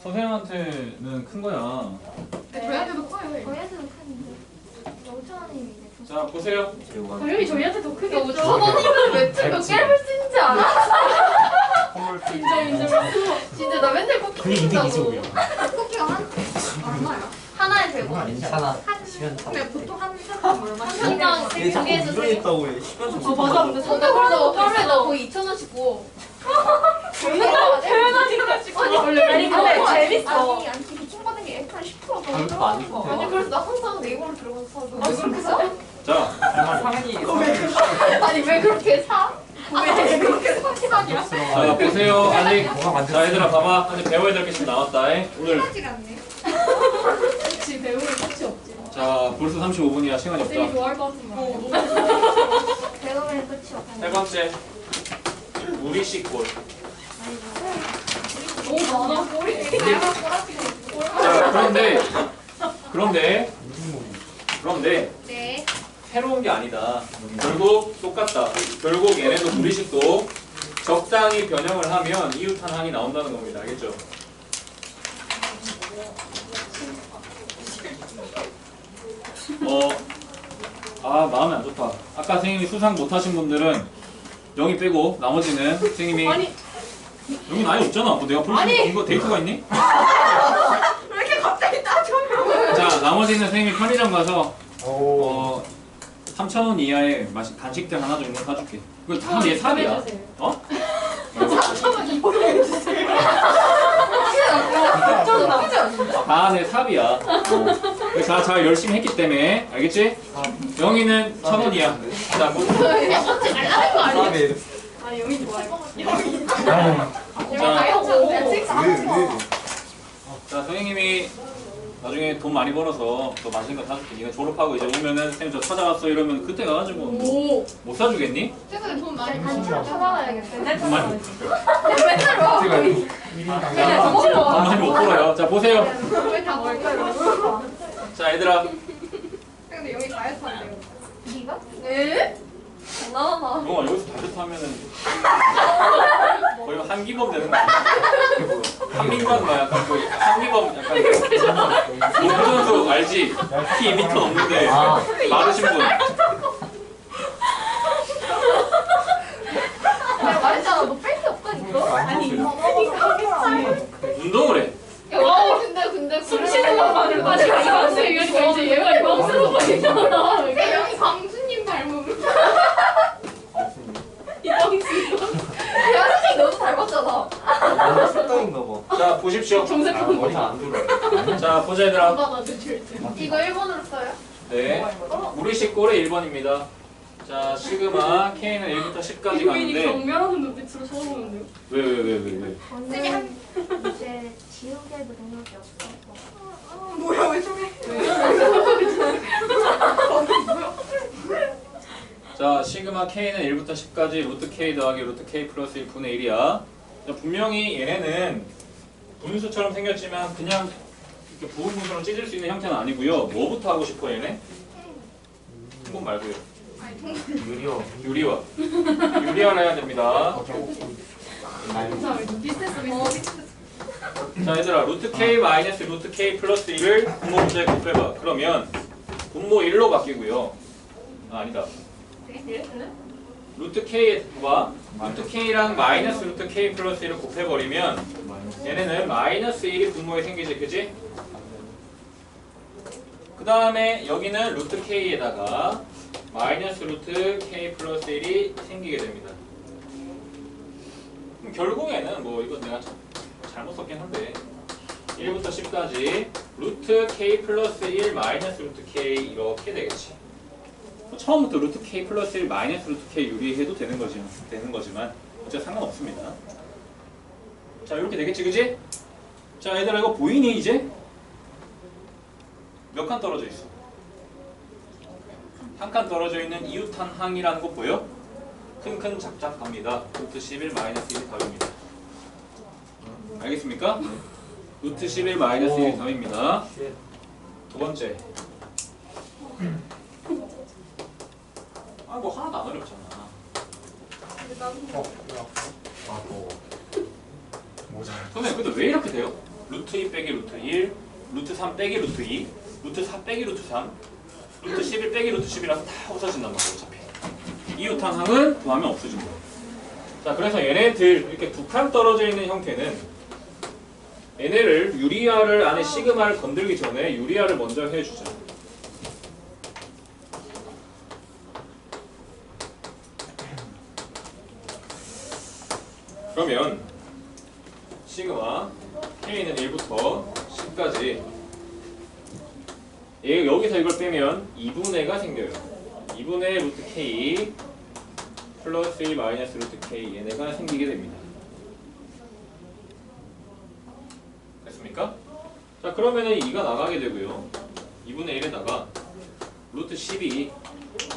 선생님한테는 큰 거야. 네. 저희한테도 커요. 저희한테도 큰데 5,000원이면 이제 자, 보세요. 당연히 저희한테 더 크겠죠. 5,000원이면 매트가 깨물 쓰는지 알아? 인정. 진짜 나 맨날 쿠키 그게 먹는다고. 225야. 쿠키가 얼마야? 하나에 100원. 괜찮아. 시간 다. 근데 보통 한 사람 얼마? 한 장 얘 자꾸 두개에서 세 개. 이러겠다고 해. 시간 좀. 맞아. 근데 그래서 하루에 나 거의 2,000원씩 구워. 표현하니까 아니 원래 근데 재밌어. 아니 비킹 받은 게 약간 10% 더 별거 아닐 들어간 거. 것 아니 그래서 나 항상 네이버로 들어가서 사. 왜 그렇게 사? 자, 아니 왜 그렇게 사? 왜 그렇게 사기라냐? 자 보세요. 아직 뭐가 만들었어? 자 얘들아 봐봐. 아직 배워야 될 게 좀 나왔다. 오늘 하지 않네. 그렇지 배우는 끝이 없지. 자 벌써 35분이야. 시간이 쌤이 없다. 좋아할 것 같은 말. 배우면 끝이 없어. 세 번째 우리식 골. 너무 많아 꼬리. 다양한 꼬라지가 있고. 자 그런데 네. 새로운 게 아니다. 결국 똑같다. 결국 얘네도 우리식도 적당히 변형을 하면 이웃한항이 나온다는 겁니다. 알겠죠? 마음이 안 좋다. 아까 선생님이 수상 못하신 분들은 영희 빼고 나머지는 선생님이 아니 여기 아예 없잖아. 뭐 내가 볼 수 있는 거 데이터가 있니? 왜 이렇게 갑자기 따져요? 자 나머지는 선생님이 편의점 가서 오. 3,000원 이하의 간식들 하나 정도 사줄게. 그거 다 내 삽이야. 해주세요. 어? 다 내 삽이야. 잘 열심히 했기 때문에 알겠지? 영희는 1,000원이야. 자, 뭐, 잘나는 거 아니야? 네. 아 영희 좋아해. 자 선생님이 나중에 돈 많이 벌어서 더 맛있는 거 사줄게. 니가 졸업하고 이제 오면은 선생님 저 찾아왔어 이러면 그때 가가지고 오. 못 사주겠니? 최근에 돈 많이 찾아가야겠다. 돈 많이 못 맨날 와. 돈 많이 못 벌어요. 자 보세요. 왜다 먹을까요? 자 얘들아 근데 여기 다이어트 한대요. 네가? 네? 나나. 영아 여기서 다이어트 하면은 거의 한기범 되는 거 아니야? 한민관 막 약간 그 한기범 약간 농구 선수 알지? 키 2m 넘는데 마르신 분. 내가 말했잖아. 너 뺄 게 없다니까. 아니 운동을 해. 근데 숨 쉬는 것만으로 다 지금 이광수 얘기하니까 이제 얘가 이광수로 보이잖아. 여기 광수님 닮음. 이광수. 야 선생님 너무 닮았잖아. 술당인가 봐. 자 보십시오. 정색하는 머리가 안 들어. 자 보자 얘들아. 받아줄 때. 이거 1번으로 써요? 네. 우리식 꼴의 1번입니다. 자 시그마 K는 1부터 10까지 이광인이 가는데 경멸하는 눈빛으로 쳐다보는데요. 왜? 쌤이 한 이제 지우개도 능력이 없어. 뭐야 왜 저래? 자 시그마 K는 1부터 10까지 루트 K 더하기 루트 K 플러스 1분의 1이야. 분명히 얘네는 분수처럼 생겼지만 그냥 이렇게 부분 분수로 찢을 수 있는 형태는 아니고요. 뭐부터 하고 싶어 얘네? 통분 말고요. 유리어. 유리화를 해야 됩니다. 비슷했어. 자 얘들아 루트 K 마이너스 루트 K 플러스 1을 분모 문제에 곱해봐. 그러면 분모 1로 바뀌고요. 아니다. 루트 K와 루트 K랑 마이너스 루트 K 플러스 1을 곱해버리면 얘네는 마이너스 1이 분모에 생기지, 그지? 그 다음에 여기는 루트 K에다가 마이너스 루트 K 플러스 1이 생기게 됩니다. 그럼 결국에는 뭐 이건 내가 잘못 썼긴 한데 1부터 10까지 루트 K 플러스 1 마이너스 루트 K 이렇게 되겠지. 처음부터 루트 K 플러스 1 마이너스 루트 K 유리해도 되는 거지만 어차피 상관없습니다. 자 이렇게 되겠지 그지? 자 얘들아 이거 보이니 이제? 몇 칸 떨어져 있어? 한 칸 떨어져 있는 이웃한 항이라는 거 보여? 큰 작작 갑니다. 루트 11 마이너스 1이 더입니다. 알겠습니까? 루트 11 마이너스 1이 더입니다. 두 번째. 뭐 하나도 안 어렵잖아. 아, 더워. 모자. 선생님 근데 왜 이렇게 돼요? 루트 2 빼기 루트 1, 루트 3 빼기 루트 2, 루트 4 빼기 루트 3, 루트 11 빼기 루트 10이라서 다 없어진단 말이야 어차피. 이웃항은 더하면 없어진 거야. 자, 그래서 얘네들 이렇게 두 칸 떨어져 있는 형태는 얘네를 유리아를 안에 시그마를 건들기 전에 유리아를 먼저 해주자. 그러면 시그마 K는 1부터 10까지 여기서 이걸 빼면 2분의가 생겨요. 2분의 루트 K 플러스 1 마이너스 루트 K 얘네가 생기게 됩니다. 됐습니까? 자, 그러면은 2가 나가게 되고요. 2분의 1에다가 루트 12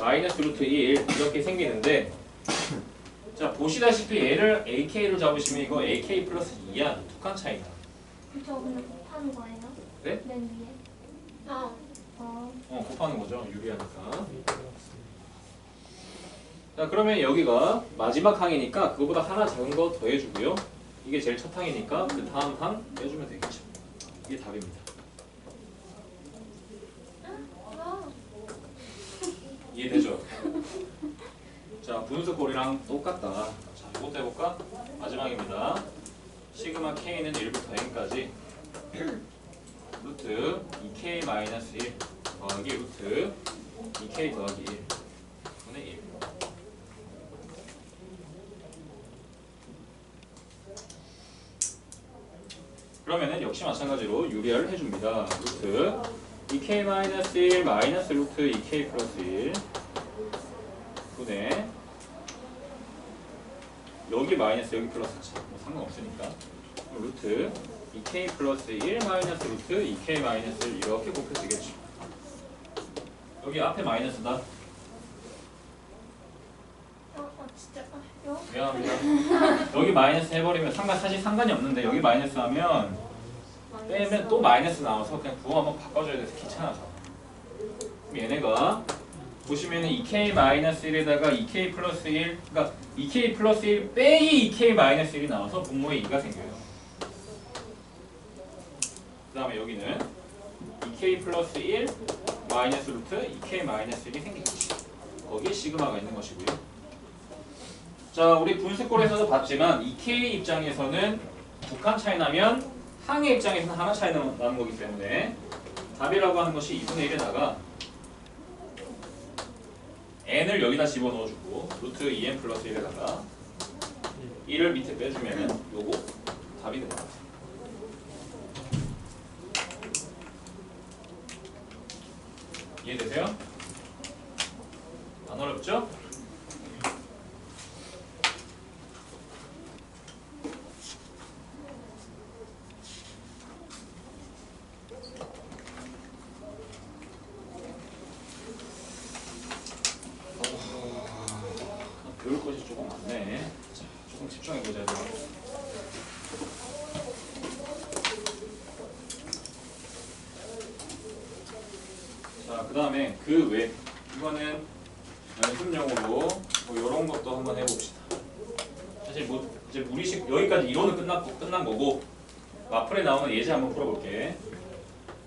마이너스 루트 1 이렇게 생기는데 자, 보시다시피 얘를 AK로 잡으시면 이거 AK 플러스 2야. 두 칸 차이다. 저 근데 곱하는 거예요? 네? 맨 위에. 곱하는 거죠. 유리하니까. 자, 그러면 여기가 마지막 항이니까 그거보다 하나 작은 거 더해주고요. 이게 제일 첫 항이니까 그 다음 항 빼주면 되겠죠. 이게 답입니다. 이해되죠? 자, 분수꼴이랑 똑같다. 자, 이것도 해볼까? 마지막입니다. 시그마 K는 1부터 N까지 루트 2K 마이너스 1 더하기 루트 2K 더하기 1 분의 1. 그러면은 역시 마찬가지로 유리화를 해줍니다. 루트 2K 마이너스 1 마이너스 루트 2K 플러스 1 분의 여기 마이너스 여기 플러스지 뭐 상관없으니까 루트 2K 플러스 1 마이너스 루트 2K 마이너스 1 이렇게 곱해지겠죠. 여기 앞에 마이너스다. 진짜. 미안합니다. 여기 마이너스 해버리면 사실 상관이 없는데 여기 마이너스 하면 빼면 또 마이너스 나와서 그냥 부호 한번 바꿔줘야 돼서 귀찮아서. 그럼 얘네가 보시면은 2K 마이너스 1에다가 2K 플러스 1 그러니까 2K 플러스 1 빼기 2K 마이너스 1이 나와서 분모에 2가 생겨요. 그 다음에 여기는 2K 플러스 1 마이너스 루트 2K 마이너스 1이 생기겠지. 거기에 시그마가 있는 것이고요. 자, 우리 분수꼴에서도 봤지만 2K 입장에서는 두 칸 차이 나면 항의 입장에서는 하나 차이 나는 거기 때문에 답이라고 하는 것이 2분의 1에다가 n을 여기다 집어넣어주고 루트 2n 플러스 1에다가 1을 밑에 빼주면 요거 답이 됩니다. 이해되세요? 안 어렵죠? 배울 것이 조금 많네. 자, 조금 집중해보자. 자, 그 다음에 그 외 이거는 연습용으로 뭐 이런 것도 한번 해봅시다. 사실 뭐 이제 무리식 여기까지 이론은 끝난 거고 마플에 나오는 예제 한번 풀어볼게.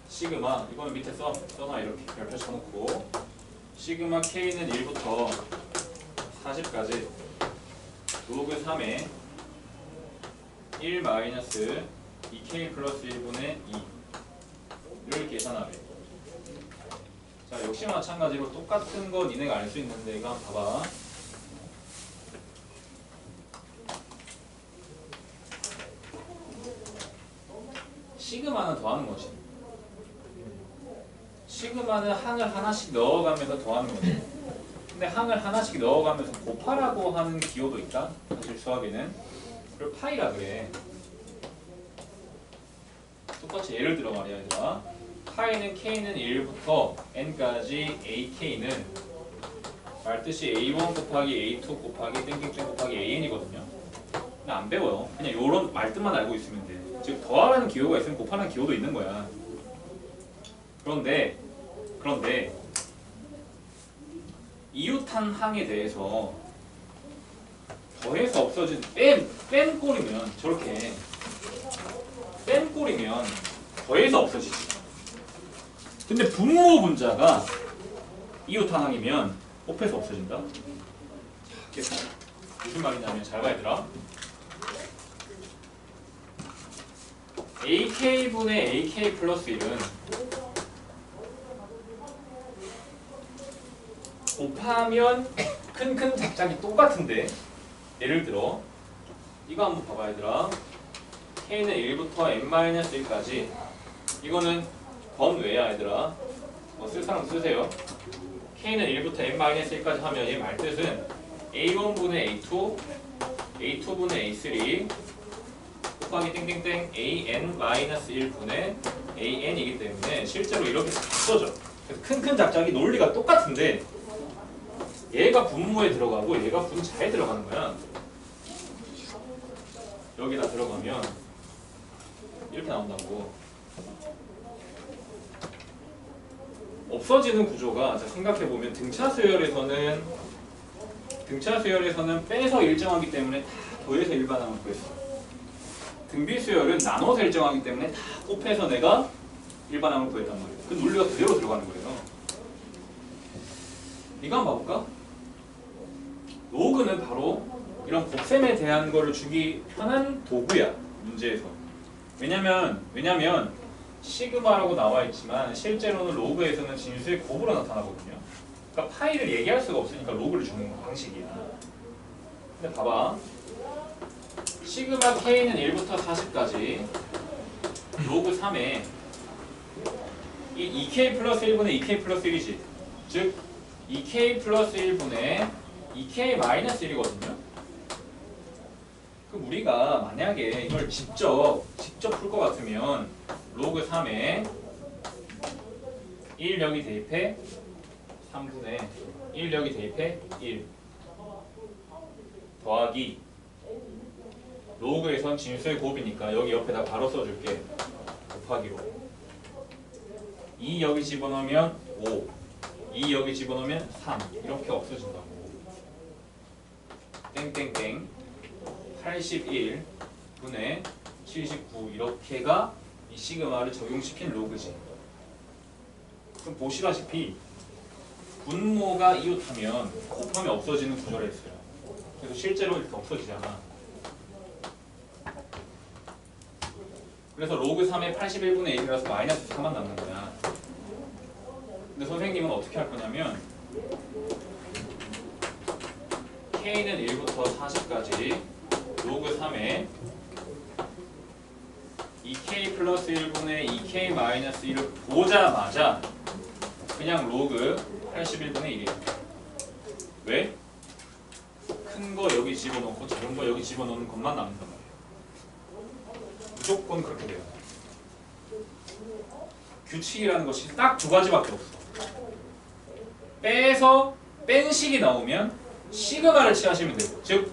시그마 이거는 밑에 써놔 이렇게 별표 쳐놓고 시그마 K는 1부터 40까지 로그 3에 1 마이너스 2K 플러스 1분의 2를 계산하래. 자, 역시 마찬가지로 똑같은 거 니네가 알 수 있는데 이거 한번 봐봐. 시그마는 더하는 거지. 시그마는 항을 하나씩 넣어가면서 더하는 거지. 근데 항을 하나씩 넣어가면서 곱하라고 하는 기호도 있다. 사실 수학에는. 그걸 파이라 그래. 똑같이 예를 들어 말이야 얘들아. 파이는 K는 1부터 N까지 AK는 말뜻이 A1 곱하기 A2 곱하기 땡땡땡 곱하기 AN이거든요. 근데 안 배워요. 그냥 요런 말뜻만 알고 있으면 돼. 즉 더하라는 기호가 있으면 곱하라는 기호도 있는 거야. 그런데 이웃한 항에 대해서 더해서 없어진 뺀 꼴이면 저렇게 뺀 꼴이면 더해서 없어지지. 근데 분모 분자가 이웃하항이면 곱해서 없어진다. 자, 무슨 말이냐면 잘 봐 얘들아. AK분의 AK 플러스 1은 곱하면 큰 작작이 똑같은데, 예를 들어 이거 한번 봐봐 얘들아. K는 1부터 n-1까지 이거는 번외야 얘들아. 쓸 사람 쓰세요. K는 1부터 n-1까지 하면 이 말뜻은 A1분의 A2, A2분의 A3 곱하기 땡땡땡 an-1분의 an이기 때문에 실제로 이렇게 다 써져. 그래서 큰 작작이 논리가 똑같은데 얘가 분모에 들어가고 얘가 분자에 들어가는 거야. 여기다 들어가면 이렇게 나온다고. 없어지는 구조가, 자 생각해보면 등차 수열에서는 빼서 일정하기 때문에 다 더해서 일반항을 구했어. 등비 수열은 나눠서 일정하기 때문에 다 곱해서 내가 일반항을 구했단 말이야. 그 논리가 그대로 들어가는 거예요. 이거 한번 봐볼까? 로그는 바로 이런 곱셈에 대한 거를 주기 편한 도구야, 문제에서. 왜냐면 시그마라고 나와 있지만 실제로는 로그에서는 진수의 곱으로 나타나거든요. 그러니까 파이를 얘기할 수가 없으니까 로그를 주는 방식이야. 근데 봐봐. 시그마 K는 1부터 40까지 로그 3에 이 2K 플러스 1분의 2K 플러스 1이지. 즉 2K 플러스 1분의 2K 마이너스 1이거든요. 그럼 우리가 만약에 이걸 직접 풀 것 같으면 로그 3에 1 여기 대입해 3분의 1 여기 대입해 1 더하기 로그에선 진수의 곱이니까 여기 옆에다 바로 써줄게. 곱하기로 2 여기 집어넣으면 5 2 여기 집어넣으면 3 이렇게 없어진다고. 땡땡땡 81 분의 79 이렇게가 이 시그마를 적용시킨 로그지. 그럼 보시다시피 분모가 이웃하면 곱하면 없어지는 구조를 했어요. 그래서 실제로 이렇게 없어지잖아. 그래서 로그 3의 81분의 1이라서 마이너스 4만 남는 거야. 근데 선생님은 어떻게 할 거냐면 K는 1부터 40까지 로그 3에 2K 플러스 1분의 2K 마이너스 1을 보자마자 그냥 로그 81분의 1이야. 왜? 큰 거 여기 집어넣고 작은 거 여기 집어넣는 것만 남는단 말이야. 무조건 그렇게 돼요. 규칙이라는 것이 딱 두 가지밖에 없어. 빼서 뺀 식이 나오면 시그마를 취하시면 되고, 즉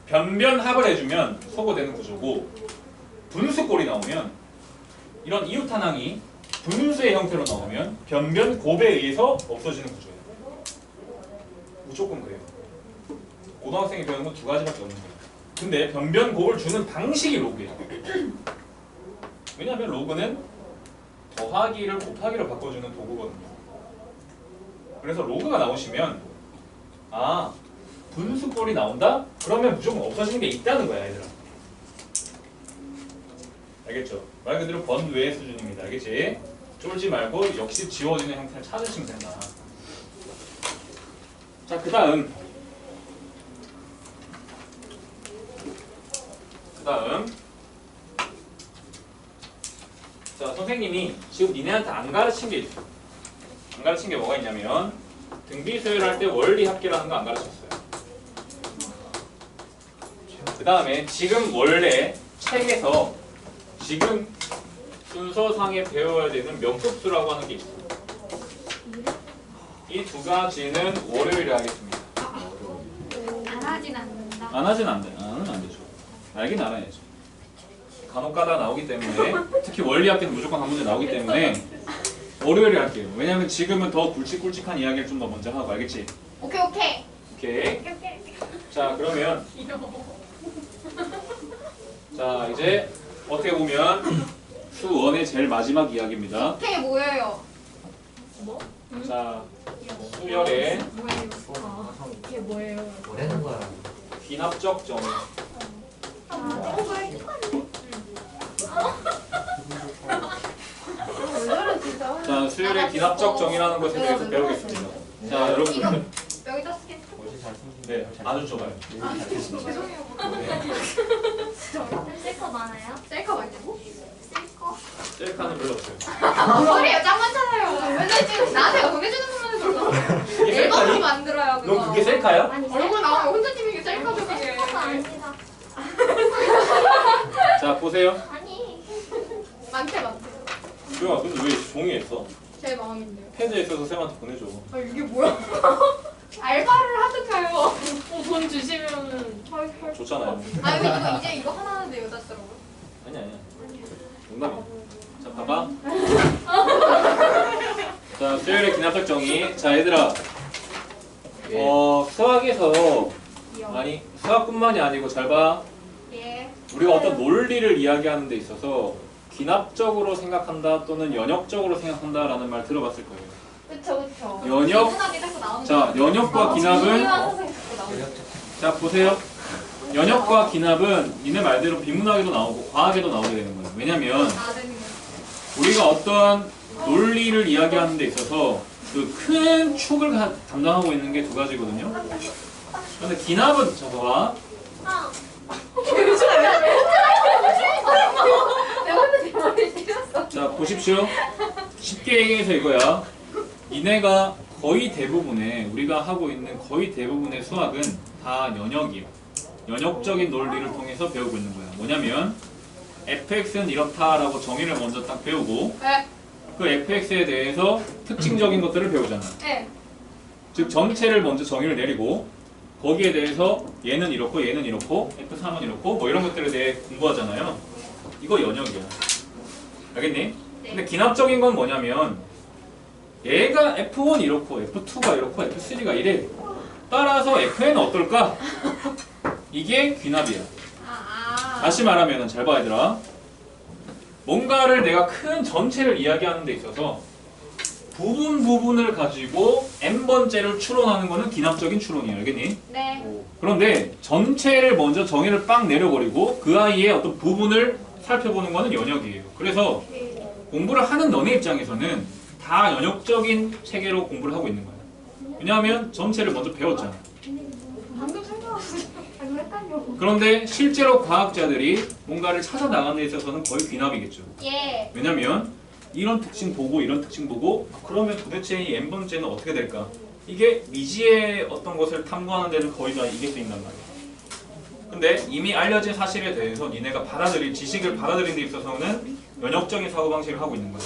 변변합을 해주면 소거되는 구조고, 분수꼴이 나오면 이런 이웃하항이 분수의 형태로 나오면 변변곱에 의해서 없어지는 구조예요. 무조건 그래요. 고등학생이 배우는 건 두 가지밖에 없는 거예요. 근데 변변곱을 주는 방식이 로그예요. 왜냐하면 로그는 더하기를 곱하기로 바꿔주는 도구거든요. 그래서 로그가 나오시면 아 분수꼴이 나온다? 그러면 무조건 없어지는 게 있다는 거야 얘들아. 알겠죠? 말 그대로 번외 수준입니다. 알겠지? 쫄지 말고 역시 지워지는 형태를 찾으시면 된다. 자, 그 다음 자, 선생님이 지금 니네한테 안 가르친 게 있어. 안 가르친 게 뭐가 있냐면 등비 수열할 때 원리 합계라는 거 안 가르쳤어요. 그 다음에 지금 원래 책에서 지금 순서상에 배워야 되는 명급수라고 하는 게 있어요. 이 두 가지는 월요일에 하겠습니다. 안 하진 않는다. 안 하진 안 돼. 안 되죠. 알긴 알아야죠. 간혹가다 나오기 때문에 특히 원리학계는 무조건 한 문제 나오기 때문에 월요일에 할게요. 왜냐면 지금은 더 굵직굵직한 이야기를 좀 더 먼저 하고 알겠지? 오케이. 오케이. 자 그러면 자 이제 어떻게 보면 수원의 제일 마지막 이야기입니다. K 뭐예요? 자, 수열의 뭐예요? 이게 뭐예요? 뭐라는 거야? 귀납적 정의. 자, 수열의 귀납적 정의라는 것에 대해서 배우겠습니다. 자, 여러분들. 여기다 쓰게. 뭐지 잘생긴 네, 아주 좋아요. 죄송해요. 셀카 많아요? 셀카 말고? 셀카? 셀카는 별로 없어요. 뭔 소리예요? 짱 많잖아요. 맨날 지금 나한테 보내주는 것만 해서 이게 앨범으로 셀카니? 만들어요 그거. 너 그게 셀카야? 아니 얼굴 나오면 혼자 찍는 게 셀카죠 그게. 셀카가 아닙니다. 자, 보세요. 아니 많대 많대. 수영아, 근데 왜 종이에 있어? 제 마음인데요. 패드에 있어서 쌤한테 보내줘. 아 이게 뭐야? 알바를 하든가요. 돈 주시면은 할 좋잖아요. 아 이거 이제 이거 하나 하는데 여자더라고요. 아니야. 농담이야. 자, 봐봐. 자, 수열의 기납적 정의. 자, 얘들아. 수학에서 아니 수학뿐만이 아니고 잘 봐. 예. 우리가 어떤 논리를 이야기하는 데 있어서 기납적으로 생각한다 또는 연역적으로 생각한다라는 말 들어봤을 거예요. 그쵸 그쵸. 연역. 비문학이 자꾸 나오는 자, 연역과 기납은 이화 선생님 자꾸 나오는. 자, 보세요. 연역과 기납은 니네 말대로 비문학에도 나오고 과학에도 나오게 되는 거예요. 왜냐면 아 되는 거. 우리가 어떤 논리를 이야기하는 데 있어서 그 큰 축을 담당하고 있는 게 두 가지거든요. 근데 기납은 저거와 내가 혼자 내 머리 때렸어. 자, 보십시오. 쉽게 얘기해서 이거야. 니네가 거의 대부분의 우리가 하고 있는 거의 대부분의 수학은 다 연역이에요. 연역적인 논리를 통해서 배우고 있는 거야. 뭐냐면 fx는 이렇다라고 정의를 먼저 딱 배우고 네. 그 fx에 대해서 특징적인 것들을 배우잖아. 네. 즉 전체를 먼저 정의를 내리고 거기에 대해서 얘는 이렇고 얘는 이렇고 f3은 이렇고 뭐 이런 것들에 대해 공부하잖아요. 이거 연역이야. 알겠니? 근데 기납적인 건 뭐냐면 얘가 f1 이렇고 f2가 이렇고 f3가 이래. 따라서 fn은 어떨까? 이게 귀납이야. 다시 말하면 잘 봐 얘들아. 뭔가를 내가 큰 전체를 이야기하는 데 있어서 부분을 가지고 n번째를 추론하는 거는 기납적인 추론이에요. 알겠니? 네. 그런데 전체를 먼저 정의를 빵 내려버리고 그 아이의 어떤 부분을 살펴보는 거는 연역이에요. 그래서 공부를 하는 너네 입장에서는 다 연역적인 체계로 공부를 하고 있는 거야. 왜냐하면 전체를 먼저 배웠잖아. 방금 생각났어. 아니 헷갈려. 그런데 실제로 과학자들이 뭔가를 찾아 나가는 데 있어서는 거의 귀납이겠죠. 예. 왜냐면 이런 특징 보고 이런 특징 보고 그러면 도대체 이 n번째는 어떻게 될까? 이게 미지의 어떤 것을 탐구하는 데는 거의 다 이게 쓰인단 말이야. 근데 이미 알려진 사실에 대해서 니네가 받아들인 지식을 받아들이는 데 있어서는 연역적인 사고방식을 하고 있는 거야.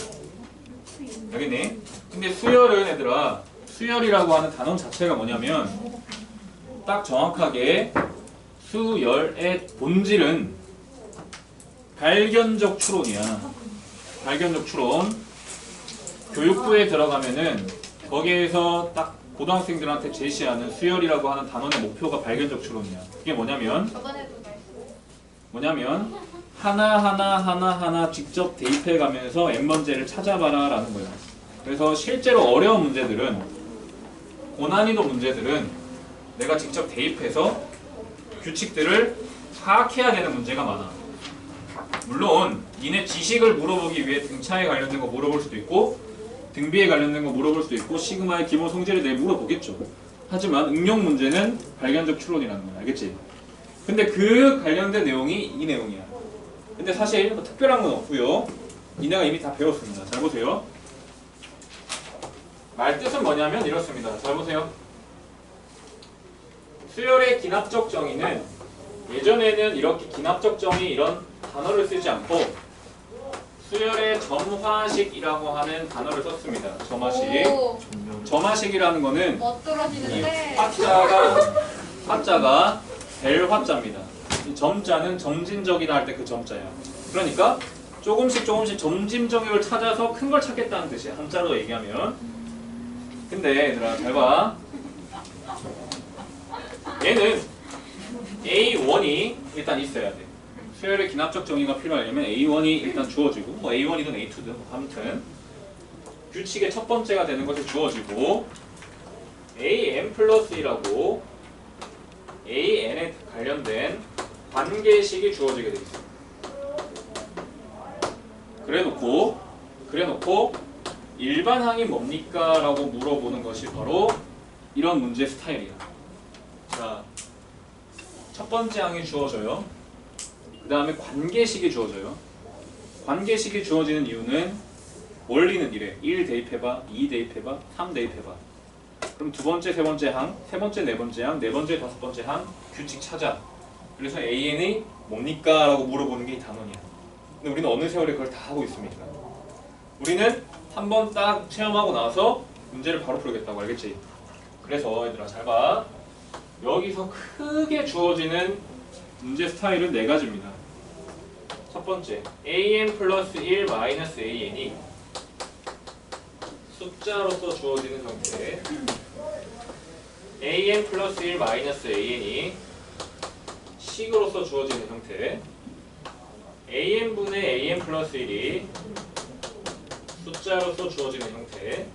알겠니? 근데 수열은 얘들아, 수열이라고 하는 단어 자체가 뭐냐면 딱 정확하게 수열의 본질은 발견적 추론이야. 발견적 추론. 교육부에 들어가면은 거기에서 딱 고등학생들한테 제시하는 수열이라고 하는 단원의 목표가 발견적 추론이야. 그게 뭐냐면 하나하나 직접 대입해 가면서 n번째를 찾아봐라 라는 거야. 그래서 실제로 어려운 문제들은 고난이도 문제들은 내가 직접 대입해서 규칙들을 파악해야 되는 문제가 많아. 물론 니네 지식을 물어보기 위해 등차에 관련된 거 물어볼 수도 있고 등비에 관련된 거 물어볼 수도 있고 시그마의 기본 성질에 대해 물어보겠죠. 하지만 응용 문제는 발견적 추론이라는 거야. 알겠지? 근데 그 관련된 내용이 이 내용이야. 근데 사실 뭐 특별한 건 없고요. 니네가 이미 다 배웠습니다. 잘 보세요. 말 뜻은 뭐냐면 이렇습니다. 잘 보세요. 수열의 기납적 정의는 예전에는 이렇게 기납적 정의 이런 단어를 쓰지 않고 수열의 점화식이라고 하는 단어를 썼습니다. 점화식. 오. 점화식이라는 거는 멋들어지는데. 화자가 될 화자입니다. 이 점자는 점진적이다 할 때 그 점자야. 그러니까 조금씩 점진적을 찾아서 큰 걸 찾겠다는 뜻이야. 한자로 얘기하면. 근데 얘들아 잘 봐. 얘는 A1이 일단 있어야 돼. 수열의 기납적 정의가 필요하려면 A1이 일단 주어지고 뭐 A1이든 A2든 뭐 아무튼 규칙의 첫 번째가 되는 것이 주어지고 AN 플러스 1하고 AN에 관련된 관계식이 주어지게 돼 있어요. 그래놓고 일반항이 뭡니까? 라고 물어보는 것이 바로 이런 문제 스타일이야. 자, 첫 번째 항이 주어져요. 그 다음에 관계식이 주어져요. 관계식이 주어지는 이유는 원리는 이래. 1 대입해봐, 2 대입해봐, 3 대입해봐. 그럼 두 번째, 세 번째 항, 세 번째, 네 번째 항, 네 번째, 다섯 번째 항 규칙 찾아. 그래서 AN이 뭡니까? 라고 물어보는 게 이 단원이야. 근데 우리는 어느 세월에 그걸 다 하고 있습니까? 우리는 한 번 딱 체험하고 나서 문제를 바로 풀겠다고, 알겠지? 그래서 얘들아 잘 봐. 여기서 크게 주어지는 문제 스타일은 네 가지입니다. 첫 번째, AN 플러스 1 마이너스 AN이 숫자로서 주어지는 형태. AN 플러스 1 마이너스 AN이 식으로서 주어지는 형태. AN분의 AN 플러스 1이 숫자로서 주어지는 형태.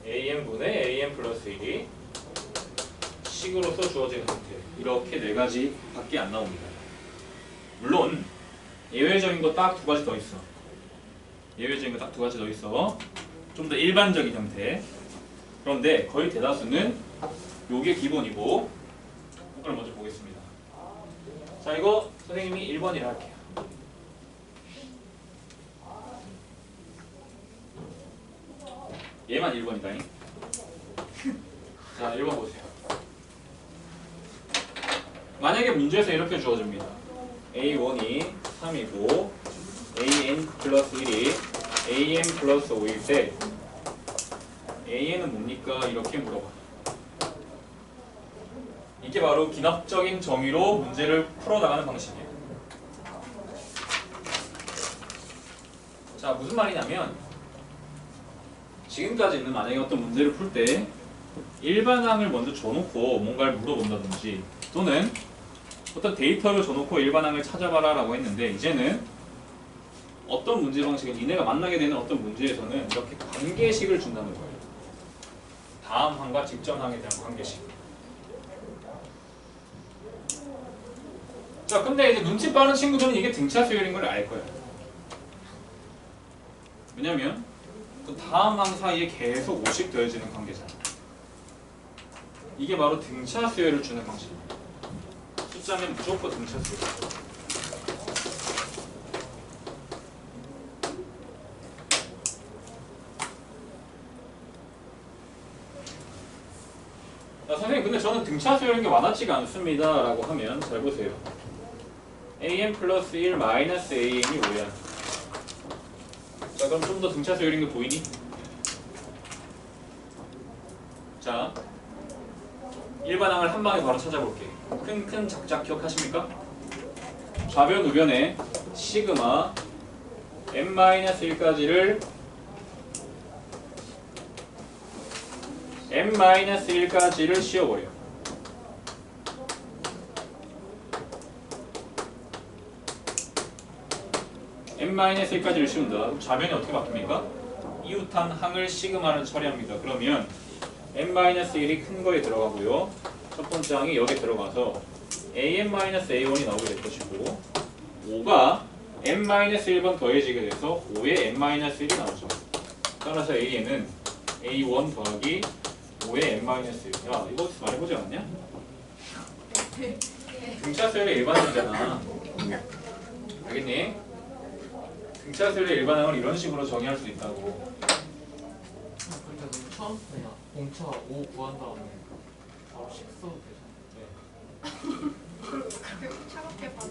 AN분의 AN 플러스 1이 식으로서 주어지는 형태. 이렇게 네 가지 밖에 안 나옵니다. 물론 예외적인 거 딱 두 가지 더 있어. 예외적인 거 딱 두 가지 더 있어. 좀 더 일반적인 형태. 그런데 거의 대다수는 요게 기본이고, 이걸 먼저 보겠습니다. 자, 이거 선생님이 1번이라 할게요. 얘만 1번이다잉. 자, 1번 보세요. 만약에 문제에서 이렇게 주어집니다. A1이 3이고 AN 플러스 1이 AN 플러스 5일 때 AN은 뭡니까? 이렇게 물어봐. 이게 바로 기납적인 정의로 문제를 풀어나가는 방식이에요. 자, 무슨 말이냐면 지금까지는 만약에 어떤 문제를 풀 때 일반항을 먼저 줘놓고 뭔가를 물어본다든지 또는 어떤 데이터를 줘놓고 일반항을 찾아봐라 라고 했는데, 이제는 어떤 문제 방식은 니네가 만나게 되는 어떤 문제에서는 이렇게 관계식을 준다는 거예요. 다음 항과 직전 항에 대한 관계식. 자, 근데 이제 눈치 빠른 친구들은 이게 등차 수열인 걸 알 거예요. 왜냐면 그 다음 항 사이에 계속 50 더해지는 관계잖아. 이게 바로 등차 수열을 주는 방식입니다. 숫자면 무조건 등차 수열. 자, 선생님 근데 저는 등차 수열인 게 와닿지가 않습니다 라고 하면 잘 보세요. AN 플러스 1 마이너스 AN이 5야. 자, 그럼 좀 더 등차 수열인 게 보이니? 자, 일반항을 한 방에 바로 찾아볼게. 큰 작작 기억하십니까? 좌변 우변에 시그마 n-1까지를 n-1까지를 씌워버려. n-1까지를 씌운다. 그럼 좌변이 어떻게 바뀝니까? 이웃한 항을 시그마를 처리합니다. 그러면 n-1이 큰 거에 들어가고요. 첫 번째 항이 여기에 들어가서 an-a1이 나오게 될 것이고 5가 n-1번 더해지게 돼서 5에 n-1이 나오죠. 따라서 an은 a1 더하기 5에 n-1. 야, 이거 말해보지 않았냐? 등차 수열의 일반항이잖아. 알겠니? 등차 수열의 일반항을 이런 식으로 정의할 수 있다고. 근데 처음 공차 5 구한 다음에 바로 10 써도 되잖아. 그렇게 차갑게 봐도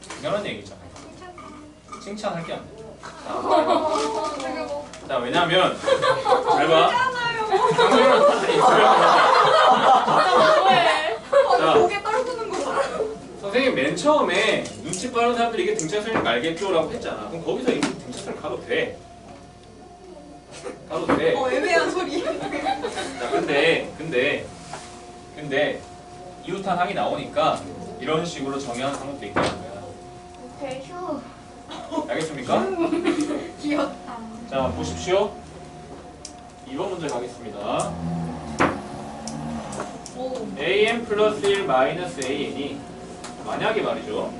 당연한 얘기잖아. 칭찬할 게 안 돼. 되게 뭐 자, 왜냐면 잘 봐. 뭐해? 자, 고개 떨구는 거 봐. 선생님 맨 처음에 눈치 빠른 사람들이 이게 등차 수열인 거 알겠죠? 라고 했잖아. 그럼 거기서 이미 등차 수열 가도 돼. 가도 돼. 애매한 소리. 자, 근데 이웃한 항이 나오니까 이런 식으로 정의하는 항목도 있다는 거야. 오케이, 휴. 알겠습니까? 귀엽다. 자, 보십시오. 2번 문제 가겠습니다. 오. an 플러스 1 마이너스 an이 만약에 말이죠.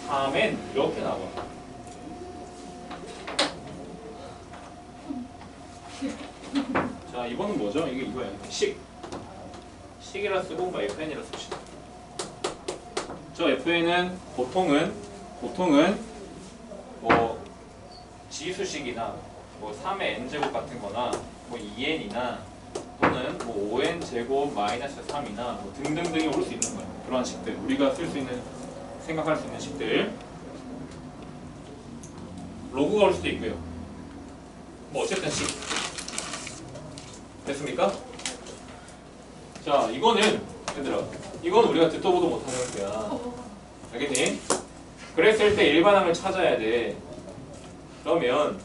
3n 이렇게 나와. 자, 이거는 뭐죠? 이게 이거야. 식이라 쓰고 fn이라 씁시다. 저 fn은 보통은 뭐 지수식이나 뭐 3의 n제곱 같은 거나 뭐 2n이나 또는 뭐 5n 제곱 마이너스 3이나 뭐 등등등이 올 수 있는 거예요. 그러한 식들 우리가 쓸 수 있는 생각할 수 있는 식들 로그가 올 수도 있고요. 뭐 어쨌든 식 됐습니까? 자, 이거는 얘들아 이건 우리가 듣도 보도 못하는 거야. 알겠니? 그랬을 때 일반항을 찾아야 돼. 그러면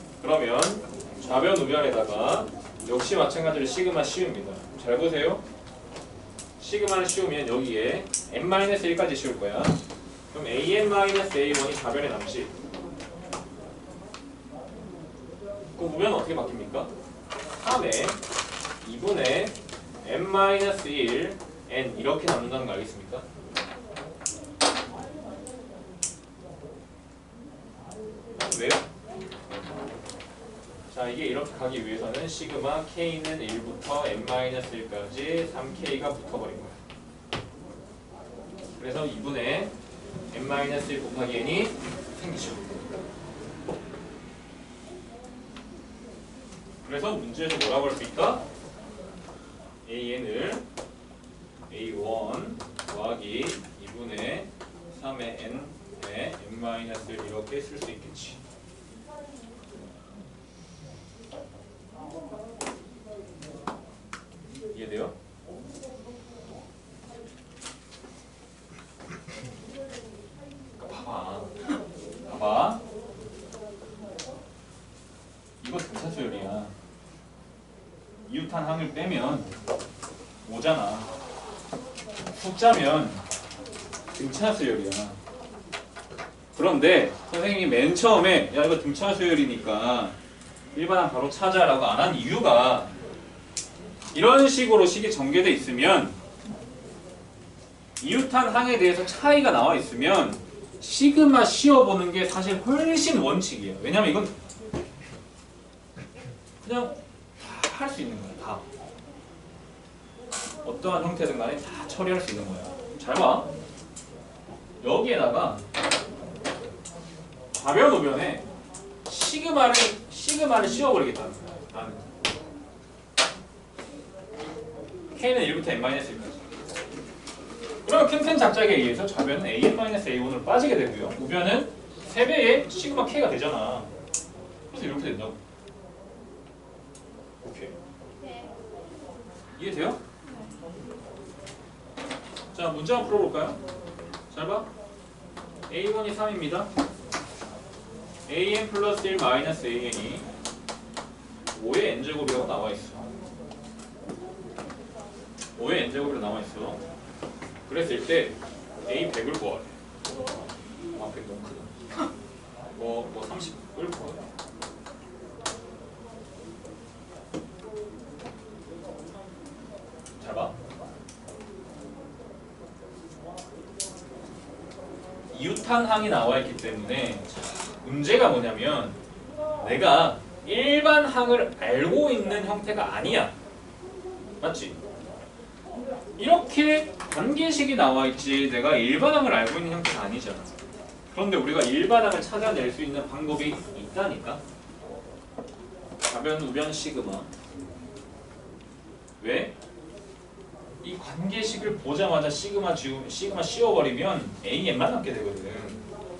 좌변 우변에다가 역시 마찬가지로 시그마 씌웁니다. 잘 보세요. 시그마를 씌우면 여기에 n-1까지 씌울 거야. 그럼 an-a1이 좌변에 남지. 그럼 우변은 어떻게 바뀝니까? 3에 2분의 n-1 n 이렇게 남는다는 거 알겠습니까? 왜요? 자, 이게 이렇게 가기 위해서는 시그마 k는 1부터 n-1까지 3k가 붙어버린 거야. 그래서 2분의 n-1 곱하기 n이 생기죠. 그래서 문제에서 뭐라고 할 수 있다? an을 a1 더하기 2분의 3의 n에 n-를 이렇게 쓸 수 있겠지. 이해돼요? 봐봐. 이거 등차수열이야. 이웃한 항을 빼면 5잖아. 숫자면 등차수열이야. 그런데 선생님이 맨 처음에 야 이거 등차수열이니까 일반항 바로 찾아라고 안 한 이유가 이런 식으로 식이 전개돼 있으면 이웃한 항에 대해서 차이가 나와 있으면 시그마 씌워보는 게 사실 훨씬 원칙이에요. 왜냐면 이건 그냥 다 할 수 있는 거야. 다. 어떠한 형태든 간에 다 처리할 수 있는 거야. 잘 봐. 여기에다가 좌변 우변에 시그마를 씌워버리겠다는 거야. 나는. K는 1부터 n-1까지. 그럼 큰 작작에 의해서 좌변은 an-a1으로 빠지게 되고요. 우변은 3배의 시그마 K가 되잖아. 그래서 이렇게 된다고. 오케이. 네. 이해돼요? 자, 문제 한번 풀어볼까요? 잘 봐. a1이 3입니다. an 플러스 1 마이너스 an이 5의 n제곱이라고 나와있어. 5의 n제곱으로 나와있어. 그랬을 때 a 100을 구하래. 아, 100 너무 크다. 뭐 30을 구하래. 잘 봐. 이웃한 항이 나와 있기 때문에 문제가 뭐냐면 내가 일반 항을 알고 있는 형태가 아니야. 맞지? 이렇게 관계식이 나와 있지 내가 일반 항을 알고 있는 형태가 아니잖아. 그런데 우리가 일반 항을 찾아낼 수 있는 방법이 있다니까. 좌변 우변 시그마. 왜? 이 관계식을 보자마자 시그마 씌워버리면 AN만 남게 되거든.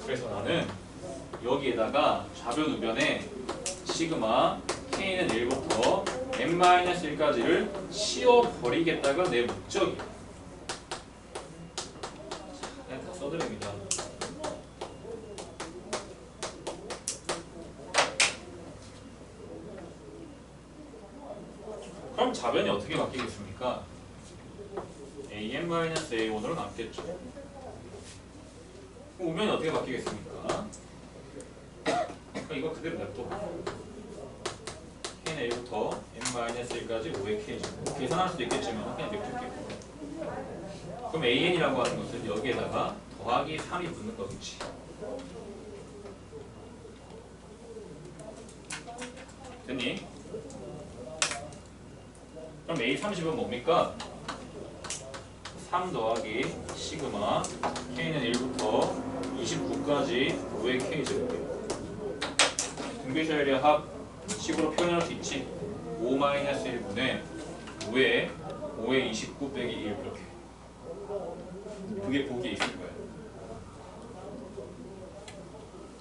그래서 나는 여기에다가 좌변 우변에 시그마 K는 1부터 n-1까지를 씌워버리겠다가 내 목적이야. 그냥 다 써드립니다. 그럼 좌변이 어떻게 바뀌겠습니까? an-a1으로 남겠죠. 그럼 우변이 어떻게 바뀌겠습니까? 그러니까 이거 그대로 냅둬. k는 1부터 n-1까지 5의 k제곱. 계산할 수도 있겠지만 그냥 냅둘게요. 그럼 an이라고 하는 것은 여기에다가 더하기 3이 붙는 거겠지. 됐니? 그럼 A30은 뭡니까? 3 더하기 시그마 K는 1부터 29까지 5의 K제곱이에요. 등비서열의 합 식으로 표현할 수 있지. 5-1분의 5의 29 빼기 1 이렇게. 그게 보기에 있을 거야.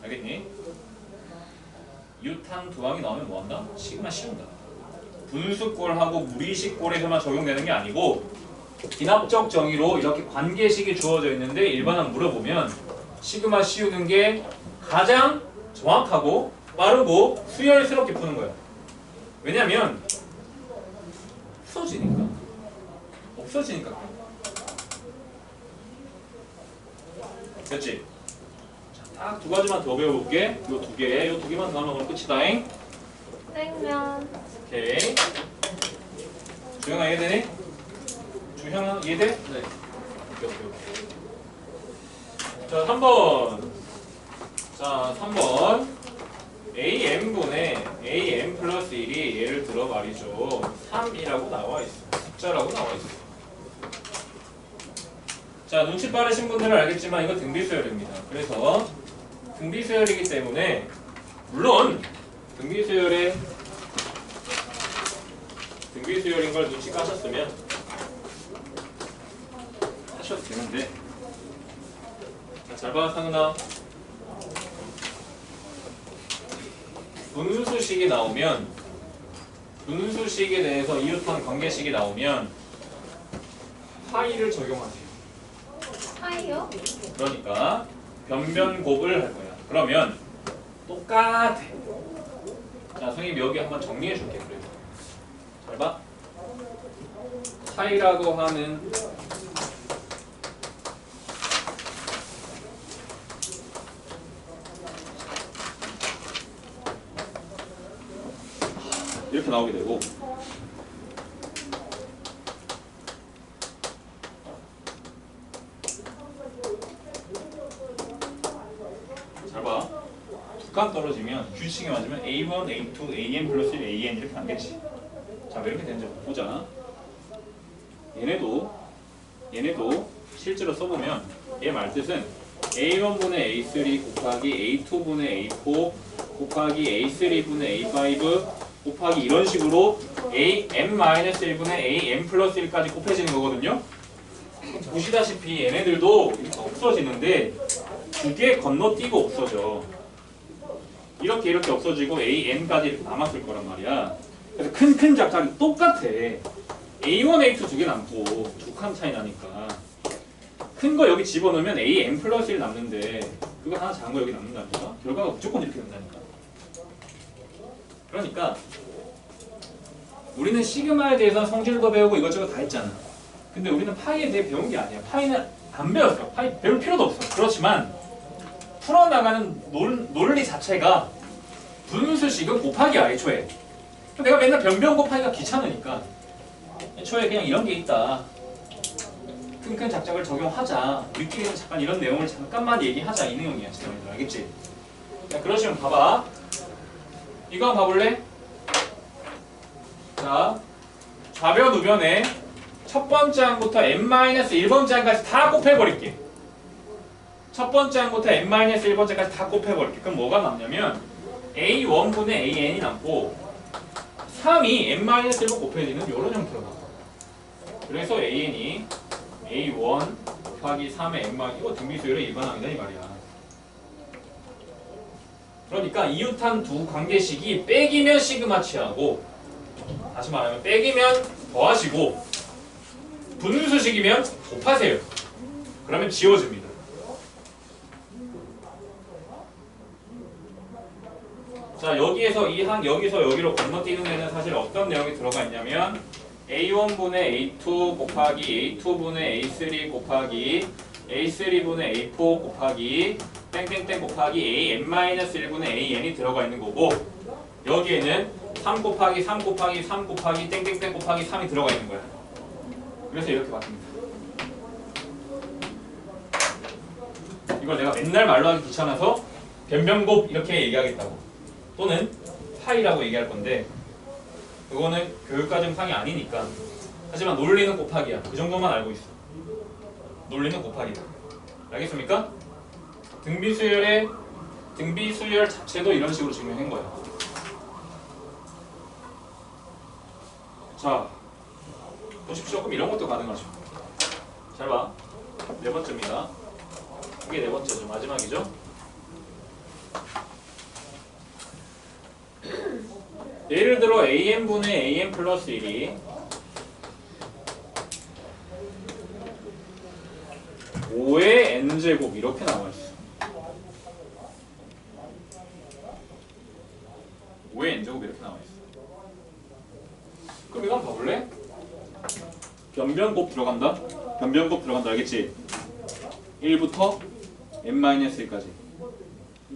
알겠니? 유탄 두항이 나오면 뭐한다? 시그마 씌운다. 분수꼴하고 무리식꼴에서만 적용되는 게 아니고 기납적 정의로 이렇게 관계식이 주어져 있는데 일반항 물어보면 시그마 씌우는 게 가장 정확하고 빠르고 수열스럽게 푸는 거야. 왜냐면 없어지니까 됐지? 딱 두 가지만 더 배워볼게. 요 두 개만 더 하면 오늘 끝이다잉. 냉면. 오케이. 주영아 이해되니? 주형아 이해돼? 네. 오케이. 자, 3번. 자, 3번. am분의 am 플러스 1이 예를 들어 말이죠. 3이라고 나와 있어. 숫자라고 나와 있어. 자, 눈치 빠르신 분들은 알겠지만 이거 등비수열입니다. 그래서 등비수열이기 때문에 물론 등비수열인 걸 눈치 까셨으면 하셔도 되는데. 자, 잘 봐, 상은아. 분수식이 나오면 분수식에 대해서 이웃한 관계식이 나오면 파이를 적용하세요. 파이요? 그러니까 변변곱을 할 거야. 그러면 똑같아. 자, 선생님 여기 한번 정리해 줄게. 그래서 잘 봐. 파이라고 하는 이렇게 나오게 되고 잘 봐. 두 칸 떨어지면 규칙에 맞으면 A1, A2, AN 플러스 1, AN 이렇게 나겠지. 자, 왜 이렇게 되는지 보자. 얘네도 실제로 써보면 얘 말뜻은 A1분의 A3 곱하기 A2분의 A4 곱하기 A3분의 A5 곱하기 이런 식으로 AM-1분의 AM 플러스 1까지 곱해지는 거거든요. 보시다시피 얘네들도 이렇게 없어지는데 두 개 건너뛰고 없어져. 이렇게 없어지고 AN까지 이렇게 남았을 거란 말이야. 그래서 큰 작작이 똑같아. A1, A2 두 개 남고 두 칸 차이 나니까 큰 거 여기 집어넣으면 AM 플러스 1 남는데 그거 하나 작은 거 여기 남는다니까. 결과가 무조건 이렇게 된다니까. 그러니까 우리는 시그마에 대해서 성질도 배우고 이것저것 다 했잖아. 근데 우리는 파이에 대해 배운 게 아니야. 파이는 안 배웠어. 파이 배울 필요도 없어. 그렇지만 풀어나가는 논리 자체가 분수식은 곱하기야. 애초에 내가 맨날 변변 곱하기가 귀찮으니까 애초에 그냥 이런 게 있다. 큰 작작을 적용하자. 우리끼리는 잠깐 이런 내용을 잠깐만 얘기하자. 이 내용이야. 진짜 알겠지? 자, 그러시면 봐봐. 이거 한번 봐볼래? 자, 좌변 우변에 첫 번째 항부터 n-1번째 항까지 다 곱해버릴게. 첫 번째 항부터 n-1번째까지 다 곱해버릴게. 그럼 뭐가 남냐면 a1분의 an이 남고 3이 n-1번 곱해지는 이런 형태로 나와. 그래서 an이 a1 곱하기 3의 n- 이거 등비수열의 일반항이다 이 말이야. 그러니까 이웃한 두 관계식이 빼기면 시그마 취하고, 다시 말하면 빼기면 더하시고, 분수식이면 곱하세요. 그러면 지워집니다. 자, 여기에서 이 항 여기서 여기로 건너뛰는 데는 사실 어떤 내용이 들어가 있냐면 A1분의 A2 곱하기 A2분의 A3 곱하기 A3분의 A4 곱하기 땡땡땡 곱하기 AN-1분의 AN이 들어가 있는 거고 여기에는 3 곱하기 3 곱하기 3 곱하기 땡땡땡 곱하기 3이 들어가 있는 거야. 그래서 이렇게 바뀝니다. 이걸 내가 맨날 말로 하기 귀찮아서 변변곱 이렇게 얘기하겠다고 또는 파이라고 얘기할 건데 그거는 교육과정상이 아니니까 하지만 논리는 곱하기야. 그 정도만 알고 있어. 논리는 곱하기다. 알겠습니까? 등비수열 자체도 이런 식으로 증명한 거야. 자, 보십시오. 그럼 이런 것도 가능하죠. 잘 봐. 네 번째입니다. 이게 네 번째죠. 마지막이죠. 예를 들어 AN분의 AN 플러스 1이 5의 n제곱 이렇게 나와있어. 5의 n제곱 이렇게 나와있어. 그럼 이거 한번 봐볼래? 변변곱 들어간다? 변변곱 들어간다 알겠지? 1부터 n-1까지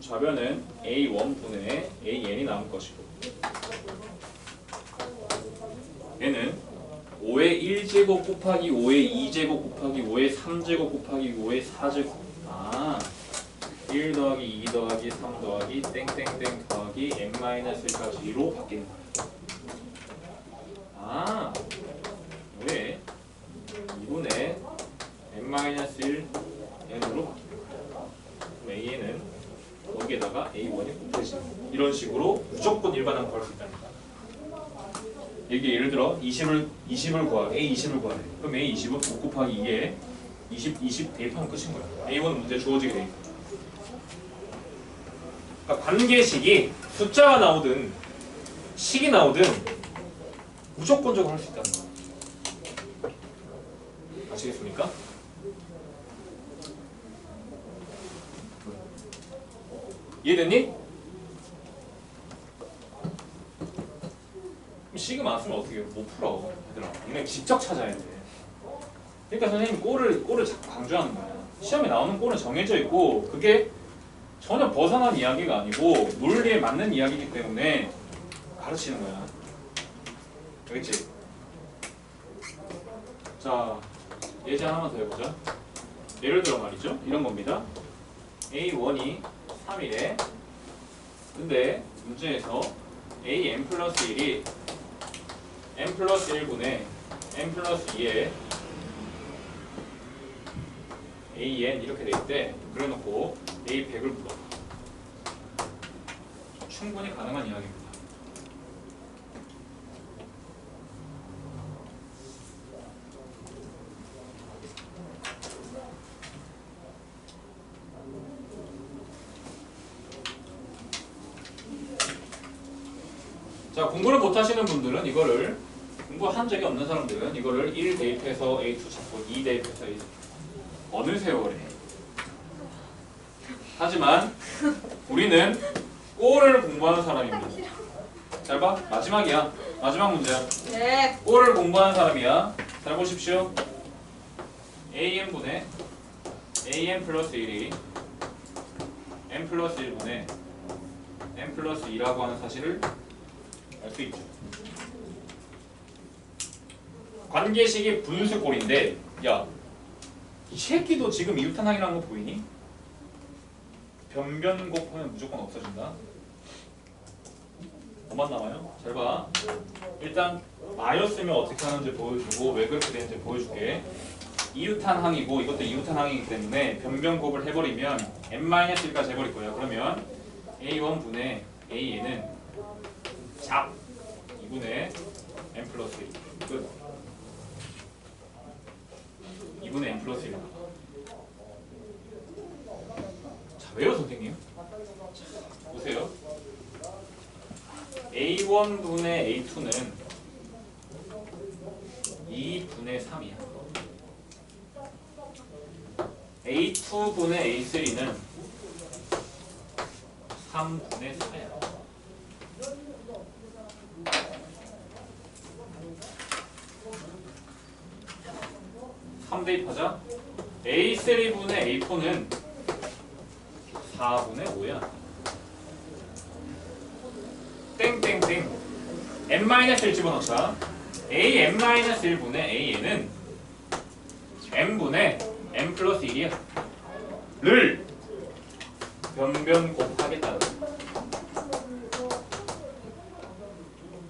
좌변은 a1분의 an이 나올 것이고 얘는 5의 1제곱 곱하기 5의 2제곱 곱하기 5의 3제곱 곱하기 5의 4제곱 1 더하기 2 더하기 3 더하기 땡땡땡 더하기 n-1까지로 바뀌는 거야. 왜 2분의 n-1 n으로 바뀌는 거야. 그럼 a는 거기에다가 a1이 곱해지는 이런 식으로 무조건 일반항 구할 수 있다니까. 이게 예를 들어 20을 구하래. A20을 구하래. 그럼 A20은 5 곱하기 2에 20 대입하면 끝인 거야. A1은 문제 주어지게 돼 있고. 그러니까 관계식이 숫자가 나오든 식이 나오든 무조건적으로 할 수 있다는 거야. 아시겠습니까? 이해됐니? 식이 많으면 어떻게 해요? 못 풀어. 얘들아. 이거 직접 찾아야 돼. 그러니까 선생님이 꼴을 자꾸 강조하는 거야. 시험에 나오는 꼴은 정해져 있고 그게 전혀 벗어난 이야기가 아니고 논리에 맞는 이야기이기 때문에 가르치는 거야. 알겠지? 자, 예제 하나만 더 해보자. 예를 들어 말이죠. 이런 겁니다. A1이 3이래. 근데 문제에서 AN 플러스 1이 n 플러스 1분의 n 플러스 2에 AN 이렇게 돼 있대. 그래놓고 A100을 물어봐. 충분히 가능한 이야기입니다. 자, 공부를 못하시는 분들은 이거를 공부한 적이 없는 사람들은 이거를 1 대입해서 A2 찾고 2 대입해서 A3 어느 세월에 하지만 우리는 꼴을 공부하는 사람입니다. 잘 봐. 마지막이야. 마지막 문제야. 네. 꼴을 공부하는 사람이야. 잘 보십시오. AN분의 AN 플러스 1이 n 플러스 1분의 n 플러스 2라고 하는 사실을 알 수 있죠. 관계식이 분수꼴인데 야, 이 새끼도 지금 이웃탄항이라는 거 보이니? 변변곱하면 무조건 없어진다. 뭐만 남아요? 잘 봐. 일단 마였으면 어떻게 하는지 보여주고 왜 그렇게 되는지 보여줄게. 이웃탄항이고 이것도 이웃탄항이기 때문에 변변곱을 해버리면 n-1까지 해버릴 거야. 그러면 a1분의 a는 잡 2분의 n 플러스 1 끝. 2분의 n 플러스 1 자, 왜요 선생님? 자, 보세요. a1분의 a2는 2분의 3이야. a2분의 a3는 3분의 4야. 3 대입하자. A3분의 A4는 4분의 5야. 땡땡땡. n-1 집어넣자. an-1분의 an은 n분의 n 플러스 1이야. 를 변변 곱하겠다.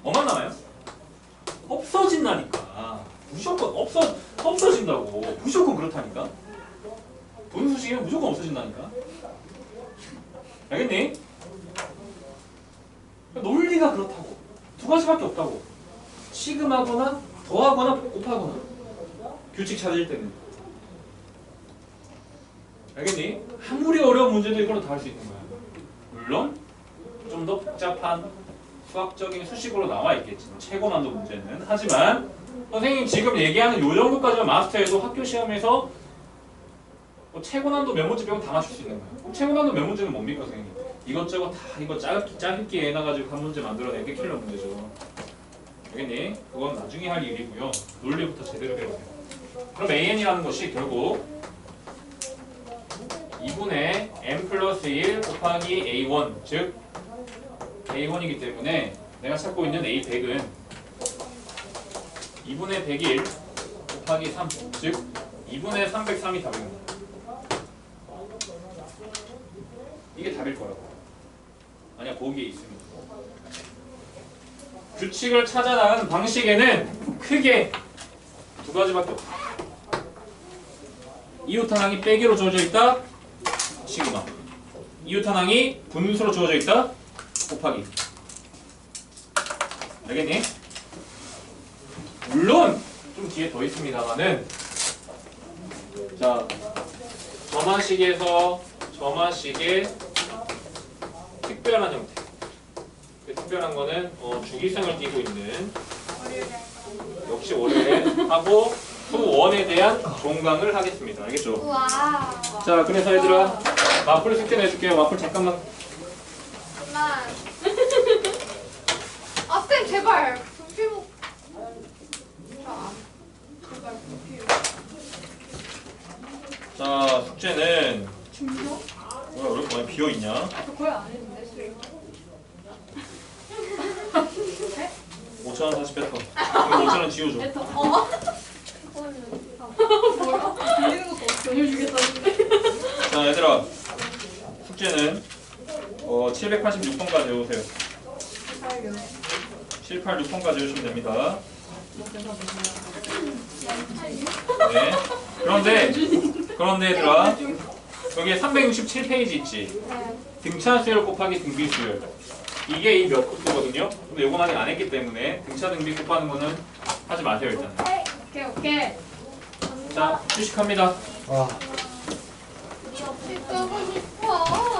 뭐만 남아요? 없어진다니까. 무조건 없어진다고. 무조건 그렇다니까. 분수식이면 무조건 없어진다니까. 알겠니? 논리가 그렇다고. 두 가지밖에 없다고. 시금하거나 더하거나 곱하거나. 규칙 찾을 때는. 알겠니? 아무리 어려운 문제도 이걸로 다 할 수 있는 거야. 물론 좀 더 복잡한 수학적인 수식으로 나와 있겠지. 최고난도 문제는. 하지만 선생님 지금 얘기하는 요 정도까지만 마스터해도 학교 시험에서 최고난도 몇 문제 빼고 다 맞출 수 있는 거야. 그럼 최고난도 몇 문제는 뭡니까 선생님? 이것저것 다 이거 짜깁기 해놔가지고 한 문제 만들어낸 게 킬러 문제죠. 알겠니? 그건 나중에 할 일이고요. 논리부터 제대로 배우세요. 그럼 AN이라는 것이 결국 2분의 n 플러스 1 곱하기 A1 즉 A1이기 때문에 내가 찾고 있는 A100은 2분의 101 곱하기 3 즉 2분의 303이 답입니다. 이게 답일 거라고. 만약 보기에 있습니다. 규칙을 찾아나가는 방식에는 크게 두 가지밖에 없어. 이웃탄항이 빼기로 주어져 있다. 시그마. 이웃탄항이 분수로 주어져 있다. 곱하기. 알겠니? 물론 좀 뒤에 더 있습니다만은 자 점화식에서 점화식의 특별한 형태. 그 특별한 거는 주기성을 띠고 있는 역시 월요일하고 수1에 대한 종강을 하겠습니다. 알겠죠? 우와. 자, 그래서 얘들아 와플 숙제 내줄게요. 와플 잠깐만. 나. 아, 쌤, 제발. 불필요. 제발, 불필요. 자, 숙제는 중요? 뭐야 왜 이렇게 많이 비어있냐? 저 거의 안 했는데, 쌤. 5,000원 다시 뱉어. 이거 5,000원 지워줘. 뭐야? 빌리는 것도 없어. 돌려주겠다는데. 자, 얘들아 숙제는 786번까지 외우세요. 786번까지 외우시면 됩니다. 네. 그런데 얘들아 여기에 367페이지 있지? 등차 수열 곱하기 등비 수열. 이게 이 몇 코스거든요. 근데 요건 아직 안 했기 때문에 등차 등비 곱하는 거는 하지 마세요 일단. 오케이. 자, 휴식합니다. 와. 집 가고 싶어.